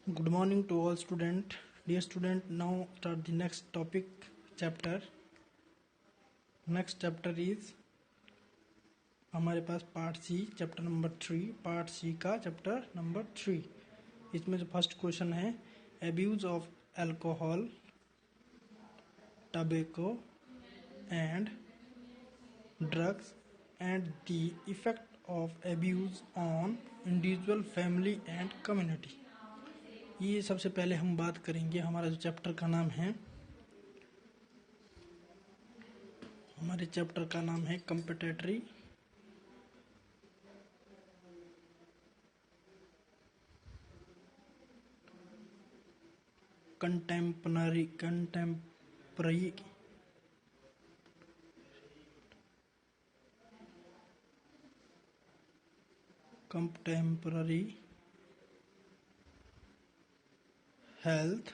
Good morning to all student. Dear student, now start the next topic chapter. Next chapter is हमारे पास part C chapter number 3 part C का chapter number 3। इसमें जो first question है abuse of alcohol tobacco and drugs and the effect of abuse on individual family and community. ये सबसे पहले हम बात करेंगे। हमारा जो चैप्टर का नाम है, हमारे चैप्टर का नाम है कंपेटेटरी कंटेम्पररी हेल्थ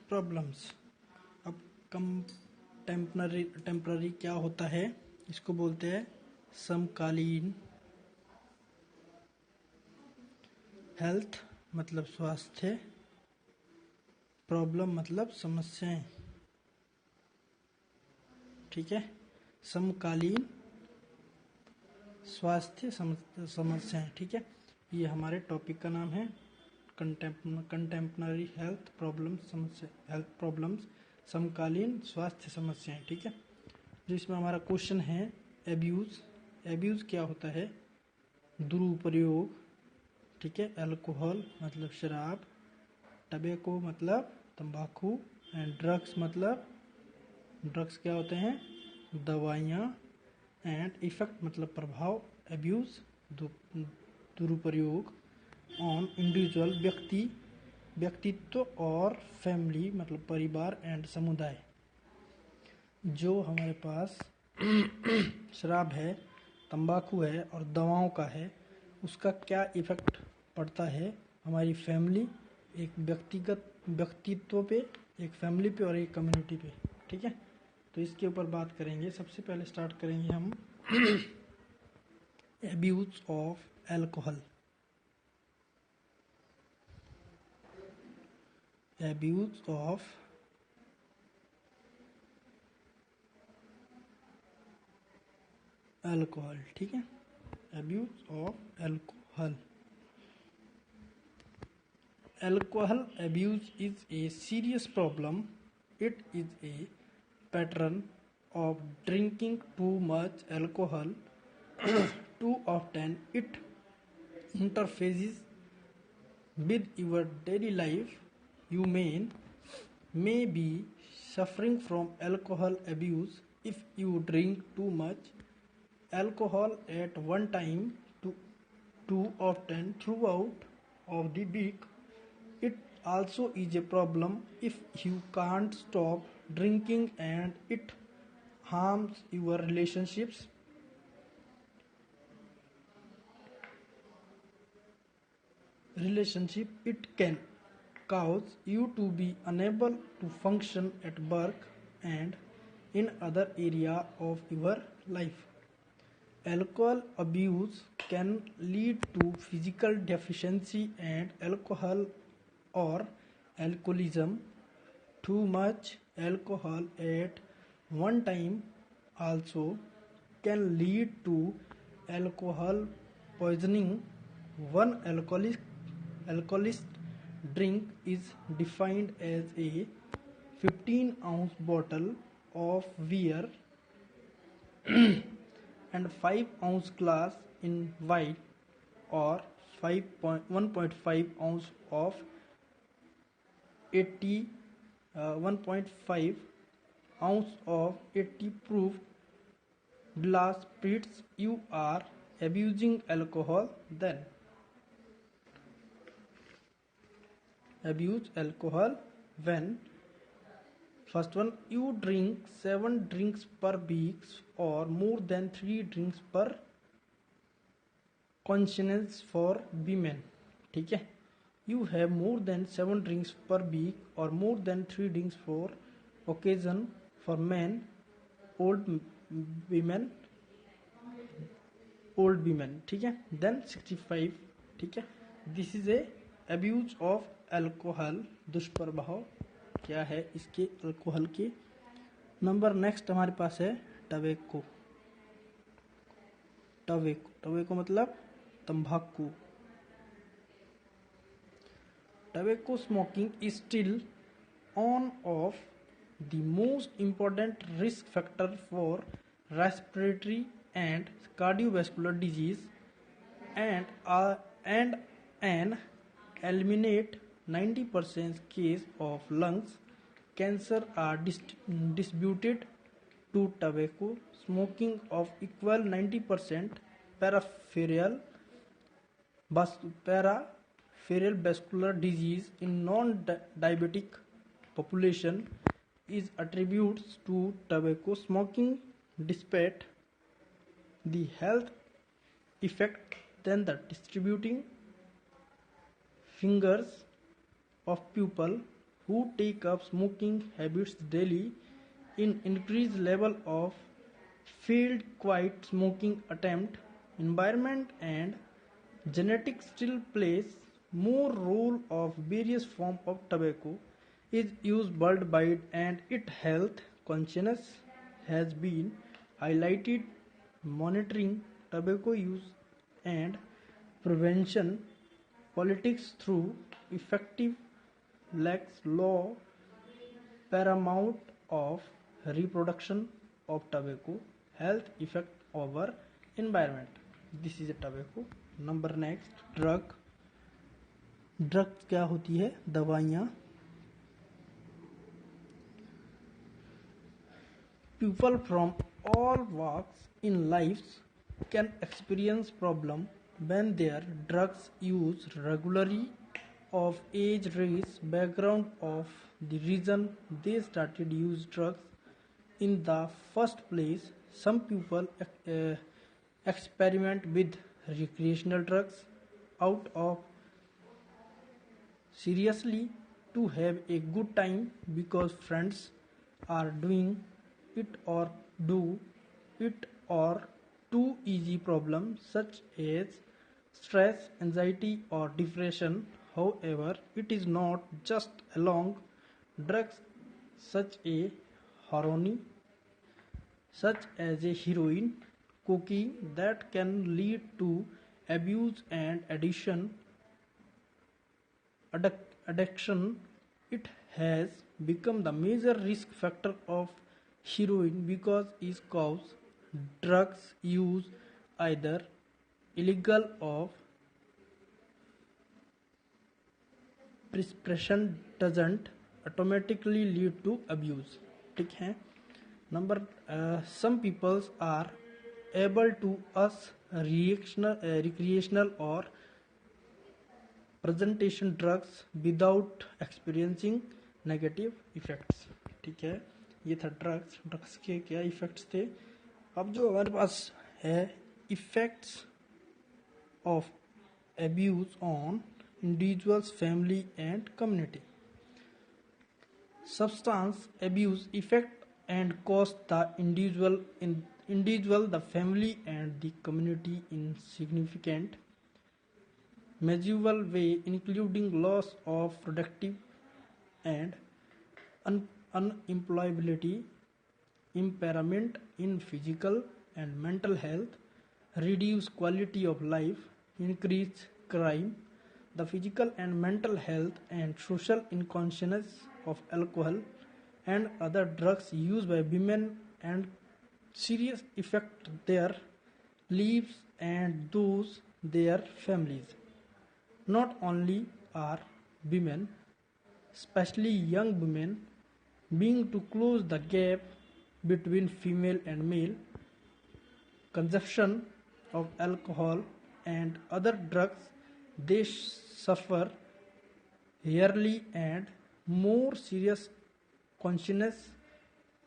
प्रॉब्लम्स। अब टेम्पररी क्या होता है? इसको बोलते हैं समकालीन। हेल्थ मतलब स्वास्थ्य, प्रॉब्लम मतलब समस्याएं। ठीक है, समकालीन स्वास्थ्य समस्याएं। ठीक है, ये हमारे टॉपिक का नाम है कंटेम्पररी हेल्थ प्रॉब्लम्स समकालीन स्वास्थ्य समस्याएं। ठीक है, जिसमें हमारा क्वेश्चन है एब्यूज क्या होता है? दुरुपयोग। ठीक है, अल्कोहल मतलब शराब, टबैको मतलब तंबाकू एंड ड्रग्स मतलब ड्रग्स क्या होते हैं? दवाइयाँ। एंड इफेक्ट मतलब प्रभाव, एब्यूज दुरुपयोग ऑन इंडिविजुअल व्यक्तित्व और फैमिली मतलब परिवार एंड समुदाय। जो हमारे पास शराब है, तंबाकू है और दवाओं का है, उसका क्या इफेक्ट पड़ता है हमारी फैमिली, एक व्यक्तित्व पे, एक फैमिली पे और एक कम्युनिटी पे। ठीक है, तो इसके ऊपर बात करेंगे। सबसे पहले स्टार्ट करेंगे हम abuse of alcohol. Abuse of alcohol. ठीक है, abuse of alcohol. Alcohol abuse is a serious problem. It is a pattern of drinking too much alcohol too often. It interferes with your daily life. You may be suffering from alcohol abuse if you drink too much alcohol at one time too often throughout of the week. It also is a problem if you can't stop drinking and it harms your relationships. It can cause you to be unable to function at work and in other area of your life. Alcohol abuse can lead to physical deficiency and alcohol or alcoholism. Too much alcohol at one time also can lead to alcohol poisoning. One alcoholist drink is defined as a 15-ounce bottle of beer and 5-ounce glass in wine or 1.5 ounce of 1.5 ounce of 80 proof glass spirits. You are abusing alcohol then. Abuse alcohol when first one, you drink 7 drinks per week or more than 3 drinks per conscience for women. ठीक है, you have more than 7 drinks per week or more than 3 drinks for occasion for men. Old women old women, ठीक है, then 65, ठीक है। This is a abuse of alcohol, दुष्प्रभाव क्या है इसके अल्कोहल के। नंबर नेक्स्ट हमारे पास है टबैको। टबैको मतलब तंबाकू। Tobacco smoking is still one of the most important risk factor for respiratory and cardiovascular disease, and an eliminate 90% case of lungs cancer are distributed to tobacco smoking of equal 90% peripheral peripheral vascular disease in non-diabetic population is attributes to tobacco smoking. Despite the health effect than the distributing fingers of people who take up smoking habits daily in increased level of failed quiet smoking attempt, environment and genetics still plays more role of various form of tobacco is used worldwide, and its health consciousness has been highlighted. Monitoring tobacco use and prevention politics through effective lax law paramount of reproduction of tobacco health effect over environment. This is a tobacco. Number next drug क्या होती है, दवाइयाँ। People from all walks in life can experience problem when their drugs use regularly of age, race, background of the reason they started use drugs in the first place. Some people experiment with recreational drugs out of seriously to have a good time because friends are doing it or do it, or too easy problems such as stress, anxiety or depression. However, it is not just along drugs such a heroin such as a heroin, cocaine that can lead to abuse and addiction. It has become the major risk factor of heroin because it causes drugs use either illegal or prescription doesn't automatically lead to abuse, ठीक है। Number some peoples are able to us recreational or presentation drugs without experiencing negative effects, ठीक है। ये था drugs के क्या effects थे। अब जो हमारे पास है effects of abuse on individuals, family and community. Substance abuse affect and cost the individual, the family and the community in significant measurable way, including loss of productive and unemployability, impairment in physical and mental health, reduced quality of life, increased crime. The physical and mental health and social inconscience of alcohol and other drugs used by women and serious affect their lives and those their families. Not only are women, especially young women, being to close the gap between female and male consumption of alcohol and other drugs, they suffer yearly and more serious conscious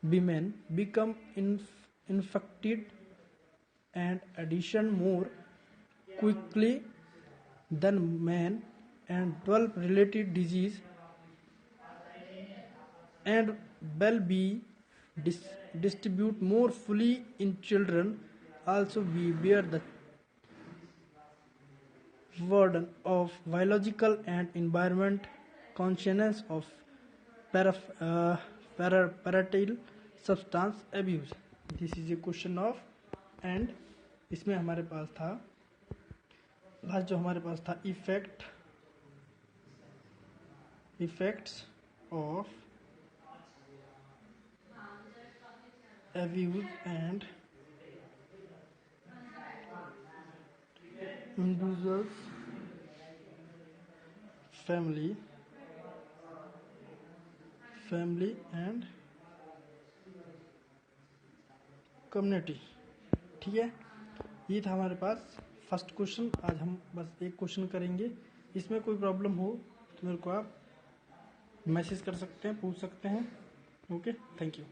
women become infected and addiction more quickly than men and develop related disease and will be distribute more fully in children. Also we bear the burden of biological and environment consciousness of parental substance abuse. This is a question of and इसमें हमारे पास था last जो हमारे पास था effects of abuse and individuals, family and community. ठीक है, ये था हमारे पास फर्स्ट क्वेश्चन। आज हम बस एक क्वेश्चन करेंगे। इसमें कोई प्रॉब्लम हो तो मेरे को आप मैसेज कर सकते हैं, पूछ सकते हैं। Okay, thank you.